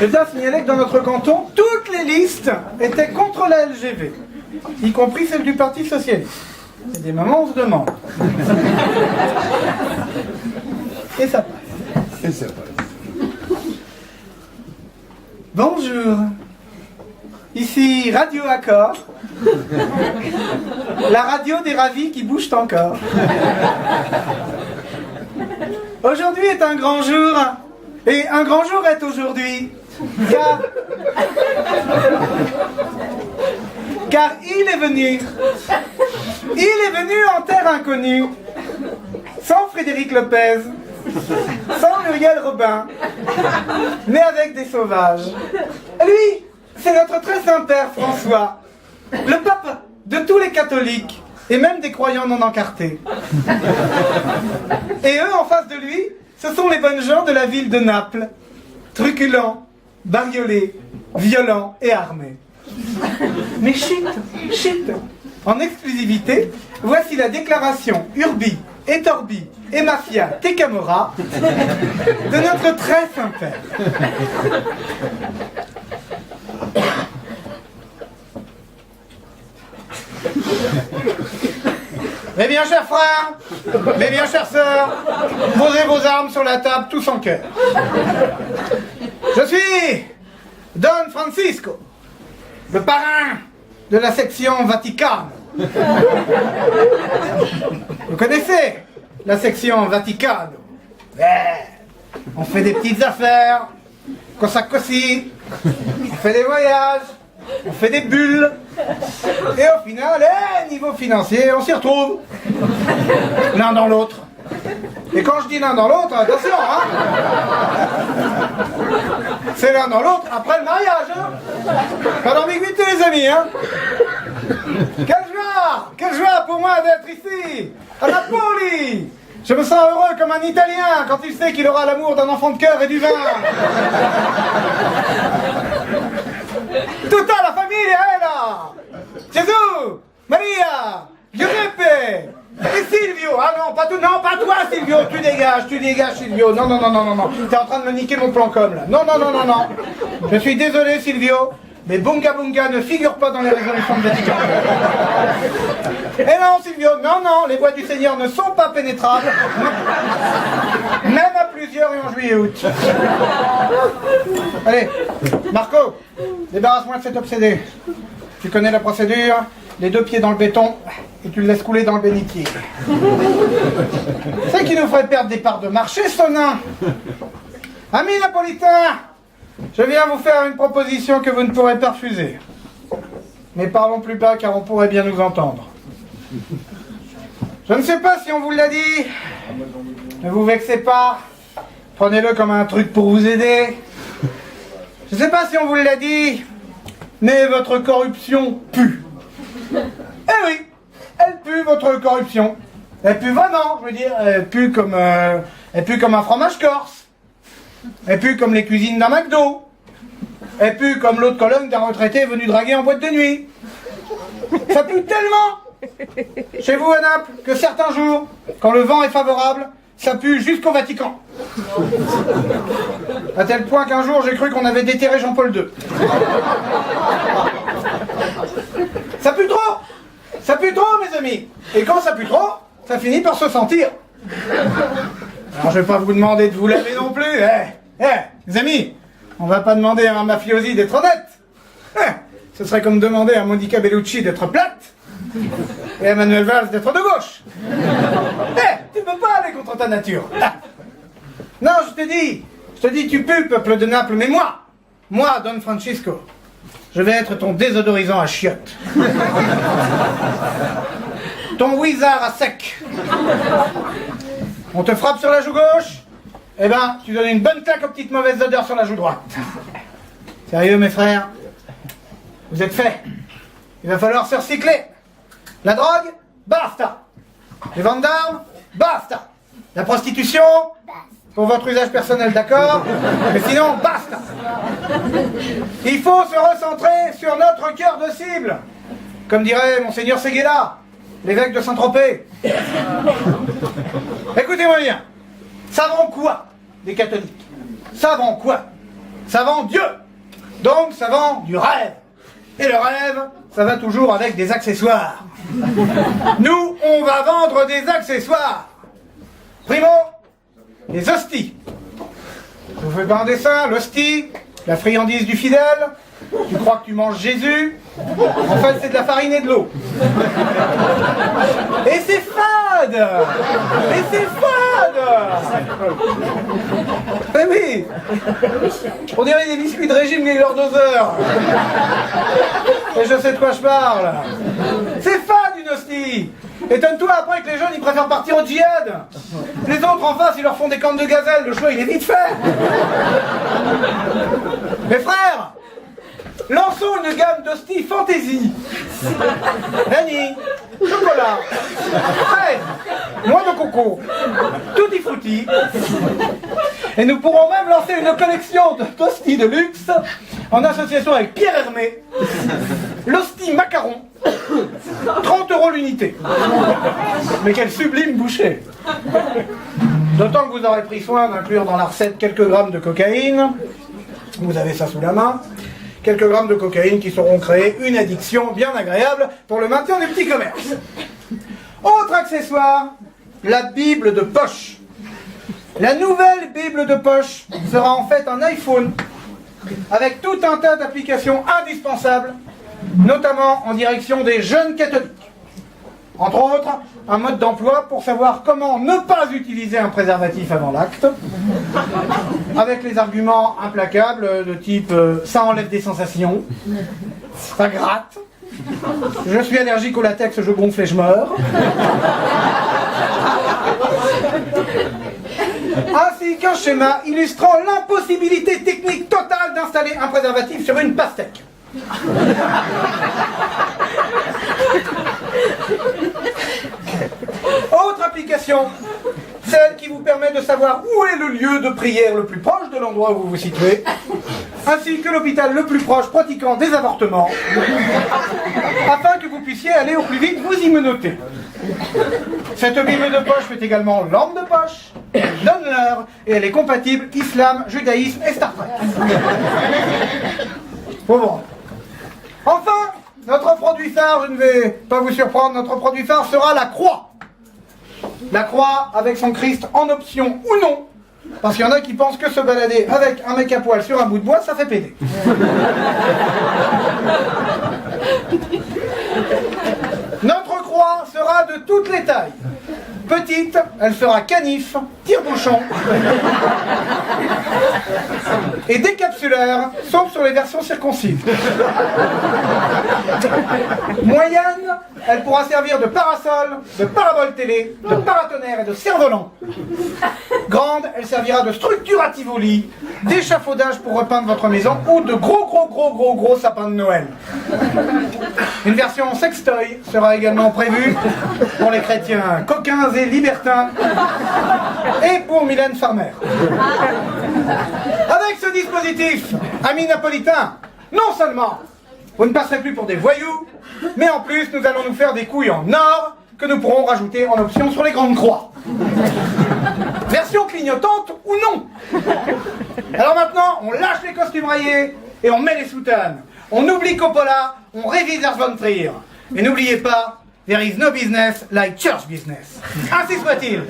Je dois signaler que dans notre canton, toutes les listes étaient contre la LGV, y compris celle du Parti Socialiste. C'est des moments où on se demande. Et ça passe. Et ça passe. Bonjour. Ici Radio Accord. La radio des ravis qui bougent encore. Aujourd'hui est un grand jour. Et un grand jour est aujourd'hui. Car il est venu. Il est venu en terre inconnue. Sans Frédéric Lopez. Sans Muriel Robin. Mais avec des sauvages. Lui, c'est notre très Saint-Père François. Le pape de tous les catholiques. Et même des croyants non encartés. Et eux, en face de lui, ce sont les bonnes gens de la ville de Naples. Truculents, bariolés, violents et armés. Mais chut, chut. En exclusivité, voici la déclaration Urbi et Torbi et Mafia Tecamora de notre très Saint-Père. Mes bien chers frères, mes bien chères sœurs, posez vos armes sur la table tous en cœur. Je suis Don Francisco, le parrain de la section Vatican. Vous connaissez la section Vaticano? On fait des petites affaires, cosa così, on fait des voyages, on fait des bulles, et au final, niveau financier, on s'y retrouve. L'un dans l'autre. Et quand je dis l'un dans l'autre, attention, hein. C'est l'un dans l'autre après le mariage, hein. Pas d'ambiguïté, les amis, hein. Quelle joie pour moi d'être ici, à Napoli. Je me sens heureux comme un Italien quand il sait qu'il aura l'amour d'un enfant de cœur et du vin. Tutta la famiglia è là. Gesù, Maria, Giuseppe et Silvio. Ah non, pas tout, non, pas toi, Silvio. Tu dégages, Silvio. Non, t'es en train de me niquer mon plan com, là. Non. Je suis désolé, Silvio, mais Bunga Bunga ne figure pas dans les résolutions de Vatican. Et non, Silvio, non, les voies du Seigneur ne sont pas pénétrables. Même à plusieurs et en juillet-août. Allez, Marco, débarrasse-moi de cet obsédé. Tu connais la procédure, les deux pieds dans le béton, et tu le laisses couler dans le bénitier. C'est qui nous ferait perdre des parts de marché, ce nain. Amis napolitains, je viens vous faire une proposition que vous ne pourrez pas refuser. Mais parlons plus bas car on pourrait bien nous entendre. Je ne sais pas si on vous l'a dit. Ne vous vexez pas. Prenez-le comme un truc pour vous aider. Je ne sais pas si on vous l'a dit, mais votre corruption pue. Eh oui, elle pue, votre corruption. Elle pue vraiment, je veux dire, elle pue comme un fromage corse. Elle pue comme les cuisines d'un McDo. Elle pue comme l'eau de Cologne d'un retraité venu draguer en boîte de nuit. Ça pue tellement chez vous à Naples que certains jours, quand le vent est favorable, ça pue jusqu'au Vatican. À tel point qu'un jour j'ai cru qu'on avait déterré Jean-Paul II. Ça pue trop. Ça pue trop, mes amis. Et quand ça pue trop, ça finit par se sentir. Alors je vais pas vous demander de vous laver non plus. Les amis, on va pas demander à un mafiosi d'être honnête. Ce serait comme demander à Monica Bellucci d'être plate et à Manuel Valls d'être de gauche. Tu peux pas aller contre ta nature. Non, je te dis, tu pues, peuple de Naples, mais moi, Don Francisco, je vais être ton désodorisant à chiottes. Ton wizard à sec. On te frappe sur la joue gauche, eh ben, tu donnes une bonne claque aux petites mauvaises odeurs sur la joue droite. Sérieux, mes frères? Vous êtes faits. Il va falloir se recycler. La drogue, basta. Les ventes d'armes, basta. La prostitution, pour votre usage personnel, d'accord, mais sinon, basta. Il faut se recentrer sur notre cœur de cible. Comme dirait Monseigneur Séguéla, l'évêque de Saint-Tropez. Écoutez-moi bien. Savront quoi, les catholiques? Savront quoi? ça vend Dieu. Donc ça vend du rêve. Et le rêve, ça va toujours avec des accessoires. Nous, on va vendre des accessoires. Primo, les hosties. Je vous fais pas un dessin, l'hostie, la friandise du fidèle. Tu crois que tu manges Jésus? En fait, c'est de la farine et de l'eau. Et c'est fade! Et c'est fade! Mais oui! On dirait des biscuits de régime Gaylord Doseur. Et je sais de quoi je parle. C'est fade une hostie! Étonne-toi après que les jeunes ils préfèrent partir au djihad. Les autres en face ils leur font des cornes de gazelle, le choix il est vite fait. Mes frères, lançons une gamme d'hosties fantaisie. Vanille, chocolat, fraise, noix de coco, tutti frutti. Et nous pourrons même lancer une collection d'hosties de luxe en association avec Pierre Hermé. L'hostie macaron, 30 € l'unité. Mais quel sublime boucher. D'autant que vous aurez pris soin d'inclure dans la recette quelques grammes de cocaïne. Vous avez ça sous la main. Quelques grammes de cocaïne qui sauront créer une addiction bien agréable pour le maintien des petits commerces. Autre accessoire, la Bible de poche. La nouvelle Bible de poche sera en fait un iPhone avec tout un tas d'applications indispensables, notamment en direction des jeunes catholiques. Entre autres, un mode d'emploi pour savoir comment ne pas utiliser un préservatif avant l'acte, avec les arguments implacables de type ça enlève des sensations, ça gratte, je suis allergique au latex, je gonfle et je meurs. Ainsi qu'un schéma illustrant l'impossibilité technique totale d'installer un préservatif sur une pastèque. Autre application, celle qui vous permet de savoir où est le lieu de prière le plus proche de l'endroit où vous vous situez, ainsi que l'hôpital le plus proche pratiquant des avortements, afin que vous puissiez aller au plus vite vous y menotter. Cette Bible de poche fait également lampe de poche, donne l'heure, et elle est compatible islam, judaïsme et Star Trek. Bon. Enfin, notre produit phare, je ne vais pas vous surprendre, notre produit phare sera la croix. La croix avec son Christ en option ou non, parce qu'il y en a qui pensent que se balader avec un mec à poil sur un bout de bois, ça fait péter. Notre croix sera de toutes les tailles. Petite, elle sera canif, tire-bouchon et décapsuleur, sauf sur les versions circoncises. Moyenne, elle pourra servir de parasol, de parabole télé, de paratonnerre et de cerf-volant. Grande, elle servira de structure à Tivoli, d'échafaudage pour repeindre votre maison ou de gros sapin de Noël. Une version sextoy sera également prévue pour les chrétiens coquins et libertins et pour Mylène Farmer. Avec ce dispositif, amis napolitains, non seulement vous ne passerez plus pour des voyous, mais en plus nous allons nous faire des couilles en or que nous pourrons rajouter en option sur les grandes croix. Version clignotante ou non. Alors maintenant, on lâche les costumes rayés et on met les soutanes. On oublie Coppola, on révise Lars von Trier. Et n'oubliez pas, there is no business like church business. Ainsi soit-il.